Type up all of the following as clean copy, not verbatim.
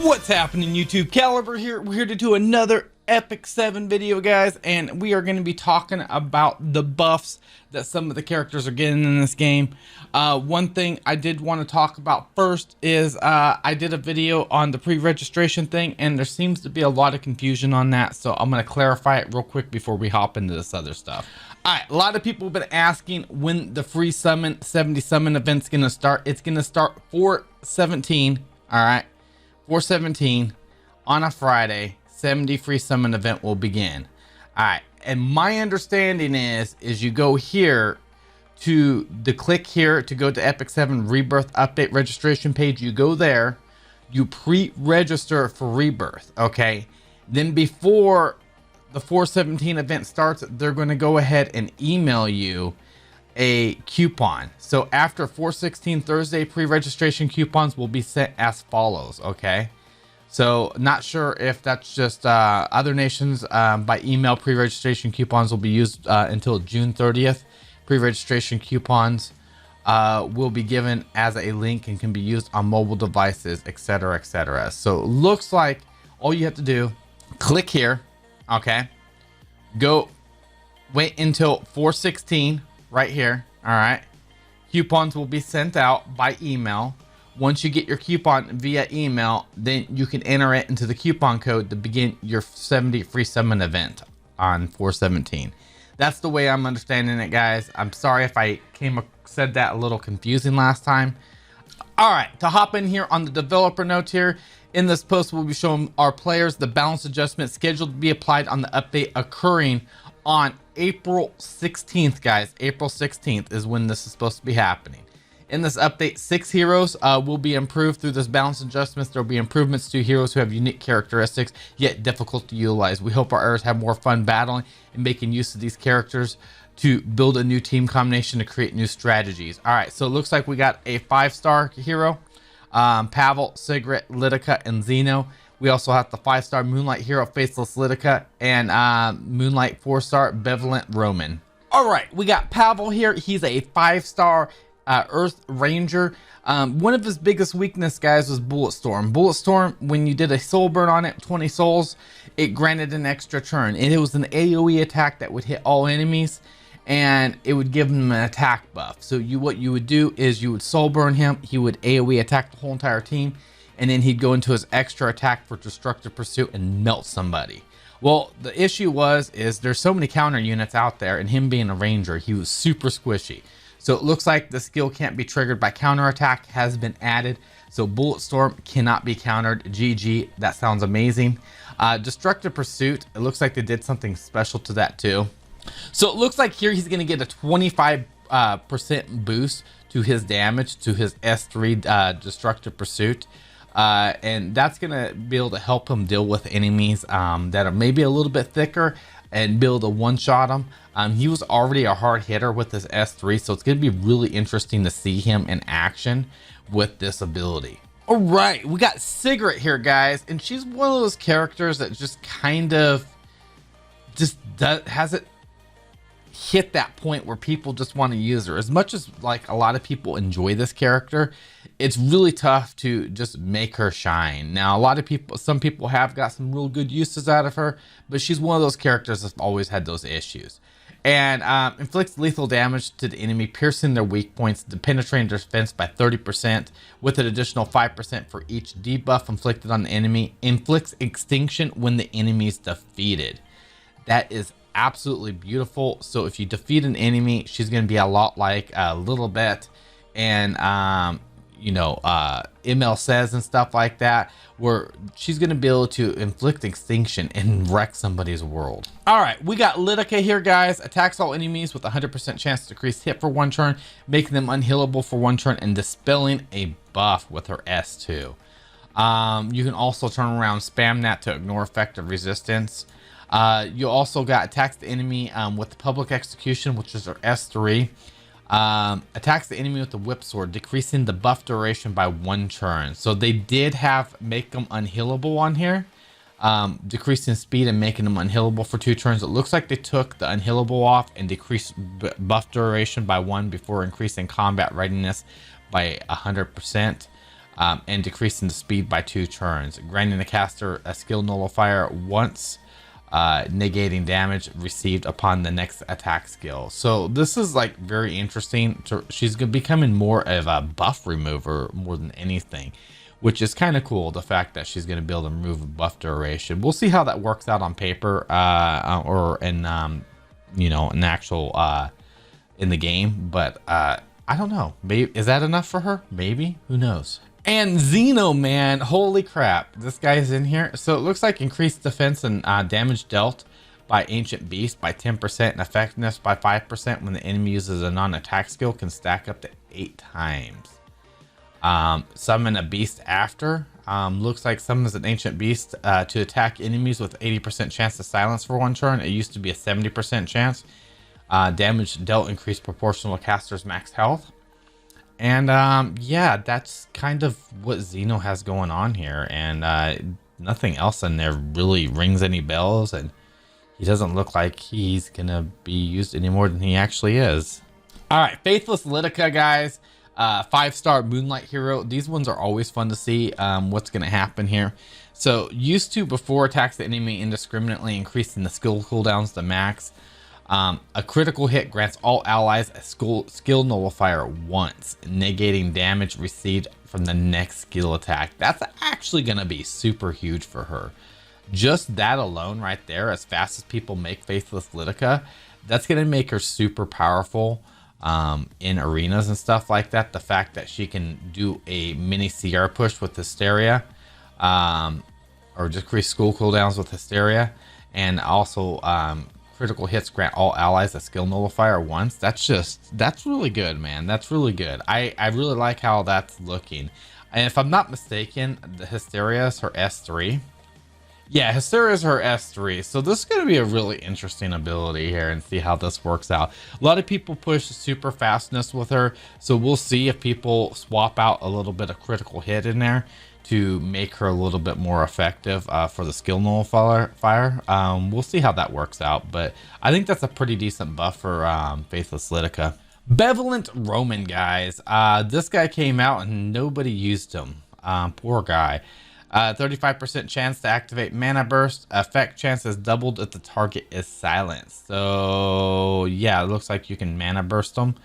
What's happening, YouTube? Caliber here. We're here to do another Epic 7 video, guys, and we are going to be talking about the buffs that some of the characters are getting in this game. One thing I did want to talk about first is I did a video on the pre-registration thing, and there seems to be a lot of confusion on that, so I'm going to clarify it real quick before we hop into this other stuff. Alright, a lot of people have been asking when the free summon 70 summon event's going to start. It's going to start 4/17, alright? 4/17 on a Friday. 70 free summon event will begin. All right, and my understanding is you go here to the click here to go to Epic 7 Rebirth update registration page. You go there, you pre-register for Rebirth. Okay, then before the 4/17 event starts, they're going to go ahead and email you a coupon. So after 4/16 Thursday, pre-registration coupons will be sent as follows. Okay, so not sure if that's just other nations by email. Pre-registration coupons will be used until June 30th. Pre-registration coupons will be given as a link and can be used on mobile devices, etc., etc. So it looks like all you have to do, click here, okay, go wait until 4/16 right here. All right, coupons will be sent out by email. Once you get your coupon via email, then you can enter it into the coupon code to begin your 70 free summon event on 4/17. That's the way I'm understanding it, guys. I'm sorry if I said that a little confusing last time. All right, to hop in here on the developer notes here, in this post we'll be showing our players the balance adjustment scheduled to be applied on the update occurring on April 16th, guys. April 16th is when this is supposed to be happening. In this update, 6 heroes will be improved through this balance adjustments. There will be improvements to heroes who have unique characteristics, yet difficult to utilize. We hope our players have more fun battling and making use of these characters to build a new team combination to create new strategies. All right, so it looks like we got a 5-star hero, Pavel, Sigret, Lidica, and Zeno. We also have the 5-star Moonlight hero, Faithless Lidica, and Moonlight 4-star Benevolent Roman. All right, we got Pavel here. He's a 5-star Earth Ranger. One of his biggest weakness, guys, was Bullet Storm. Bullet Storm, when you did a soul burn on it, 20 souls, it granted an extra turn, and it was an AoE attack that would hit all enemies, and it would give them an attack buff. So what you would do is you would soul burn him, he would AoE attack the whole entire team, and then he'd go into his extra attack for destructive pursuit and melt somebody. Well, the issue is there's so many counter units out there, and him being a ranger, he was super squishy. So it looks like the skill can't be triggered by counterattack has been added. So Bullet Storm cannot be countered. GG, that sounds amazing. Destructive Pursuit, it looks like they did something special to that too. So it looks like here he's going to get a 25% boost to his damage, to his S3 Destructive Pursuit. And that's going to be able to help him deal with enemies that are maybe a little bit thicker and be able to one-shot him. He was already a hard hitter with his S3, so it's going to be really interesting to see him in action with this ability. All right, we got Sigret here, guys, and she's one of those characters that just kind of hasn't hit that point where people just want to use her. As much as like a lot of people enjoy this character, it's really tough to just make her shine. Now, some people have got some real good uses out of her, but she's one of those characters that's always had those issues. And inflicts lethal damage to the enemy, piercing their weak points, penetrating their defense by 30%, with an additional 5% for each debuff inflicted on the enemy. Inflicts extinction when the enemy is defeated. That is absolutely beautiful. So if you defeat an enemy, she's going to be a lot like a little bit, and ML says and stuff like that, where she's going to be able to inflict extinction and wreck somebody's world. All right, we got Lidica here, guys. Attacks all enemies with 100% chance to decrease hit for 1 turn, making them unhealable for 1 turn, and dispelling a buff with her S2. You can also turn around, spam that to ignore effective resistance. You also got attacks the enemy with the public execution, which is her S3. Attacks the enemy with the whip sword, decreasing the buff duration by 1 turn. So they did make them unhealable on here, decreasing speed and making them unhealable for 2 turns. It looks like they took the unhealable off and decreased buff duration by 1 before increasing combat readiness by 100%. and decreasing the speed by 2 turns, granting the caster a skill nullifier once, negating damage received upon the next attack skill. So this is like very interesting. She's becoming more of a buff remover more than anything, which is kind of cool. The fact that she's going to be able to remove a buff duration. We'll see how that works out on paper, or in you know, an actual in the game. But I don't know. Maybe is that enough for her? Maybe. Who knows? And Zeno, man, holy crap, this guy's in here. So it looks like increased defense and damage dealt by Ancient Beast by 10% and effectiveness by 5% when the enemy uses a non-attack skill can stack up to 8 times. Summon a beast after. Looks like summons an Ancient Beast to attack enemies with 80% chance to silence for 1 turn. It used to be a 70% chance. Damage dealt increased proportional to caster's max health. And yeah, that's kind of what Zeno has going on here, and nothing else in there really rings any bells, and he doesn't look like he's gonna be used any more than he actually is. All right, Faithless Lidica, guys, 5-star Moonlight hero. These ones are always fun to see what's gonna happen here. So used to before attacks the enemy indiscriminately, increasing the skill cooldowns to max. A critical hit grants all allies a skill nullifier once, negating damage received from the next skill attack. That's actually going to be super huge for her. Just that alone right there, as fast as people make Faithless Lidica, that's going to make her super powerful in arenas and stuff like that. The fact that she can do a mini CR push with Hysteria, or just increase skill cooldowns with Hysteria, and also critical hits grant all allies a skill nullifier once. That's really good, man. That's really good. I really like how that's looking. And if I'm not mistaken, the Hysteria is her S3. Yeah, Hysteria is her S3. So this is going to be a really interesting ability here, and see how this works out. A lot of people push super fastness with her, so we'll see if people swap out a little bit of critical hit in there to make her a little bit more effective for the skill nullifier. We'll see how that works out, but I think that's a pretty decent buff for Faithless Lidica. Benevolent Roman, guys. This guy came out and nobody used him. Poor guy. 35% chance to activate Mana Burst. Effect chance is doubled if the target is silenced. So yeah, it looks like you can Mana Burst them.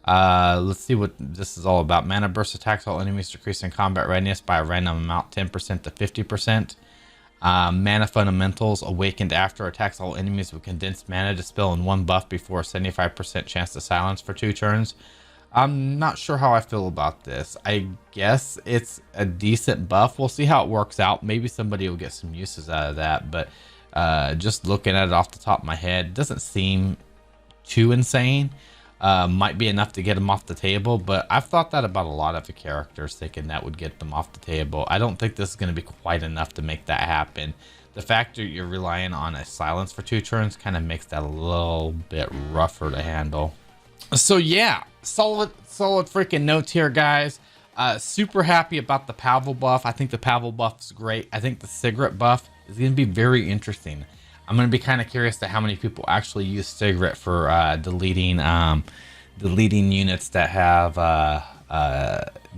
Let's see what this is all about. Mana Burst attacks all enemies decreasing combat readiness by a random amount, 10% to 50%. Mana Fundamentals awakened after attacks all enemies with condensed mana, dispel in 1 buff before a 75% chance to silence for 2 turns. I'm not sure how I feel about this. I guess it's a decent buff. We'll see how it works out. Maybe somebody will get some uses out of that, but just looking at it off the top of my head, doesn't seem too insane. Might be enough to get them off the table, but I've thought that about a lot of the characters, thinking that would get them off the table. I don't think this is going to be quite enough to make that happen. The fact that you're relying on a silence for 2 turns kind of makes that a little bit rougher to handle. So yeah, solid freaking notes here, guys. Super happy about the Pavel buff. I think the Pavel buff is great. I think the Sigret buff is going to be very interesting. I'm going to be kind of curious to how many people actually use Sigret for deleting units that have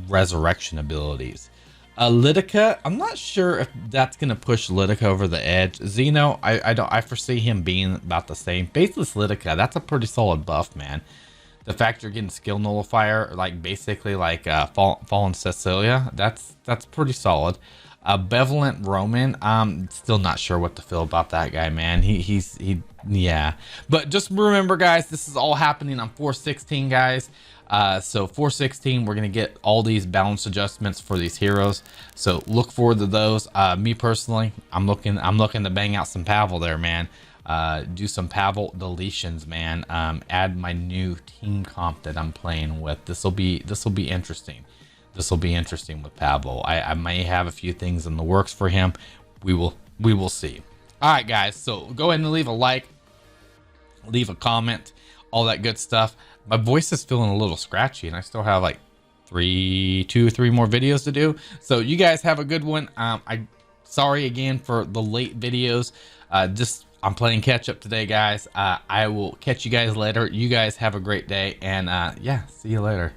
resurrection abilities. Lidica, I'm not sure if that's going to push Lidica over the edge. Zeno, I foresee him being about the same. Faithless Lidica, that's a pretty solid buff, man. The fact you're getting skill nullifier, like basically like Fallen Cecilia, that's pretty solid. Benevolent Roman, still not sure what to feel about that guy, man. Yeah. But just remember, guys, this is all happening on 4.16, guys. So 4.16, we're gonna get all these balance adjustments for these heroes. So look forward to those. Me personally, I'm looking to bang out some Pavel there, man. Do some Pavel deletions, man. Add my new team comp that I'm playing with. This will be interesting. This will be interesting with Pavel. I may have a few things in the works for him. We will see. All right, guys. So go ahead and leave a like, leave a comment, all that good stuff. My voice is feeling a little scratchy, and I still have like 2 or 3 more videos to do. So you guys have a good one. Sorry again for the late videos. I'm playing catch up today, guys. I will catch you guys later. You guys have a great day, and yeah, see you later.